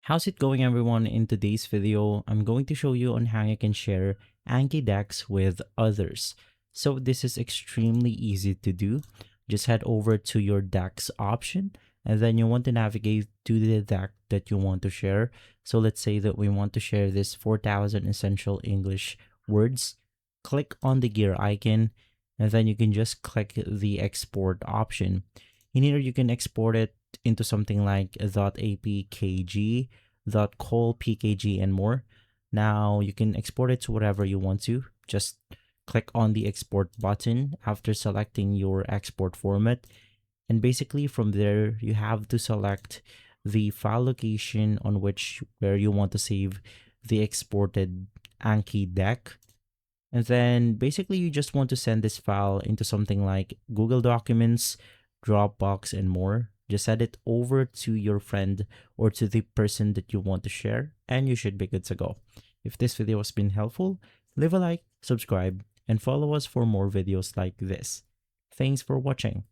How's it going, everyone? In today's video, I'm going to show you on how you can share Anki decks with others. So this is extremely easy to do. Just head over to your decks option and then you want to navigate to the deck that you want to share. So let's say that we want to share this 4,000 essential English words. Click on the gear icon and then you can just click the export option. In here, you can export it into something like .apkg, .col, pkg, and more. Now you can export it to whatever you want to. Just click on the export button after selecting your export format. And basically from there, you have to select the file location on where you want to save the exported Anki deck. And then basically you just want to send this file into something like Google Documents, Dropbox, and more. Just send it over to your friend or to the person that you want to share, and you should be good to go. If this video has been helpful, leave a like, subscribe, and follow us for more videos like this. Thanks for watching.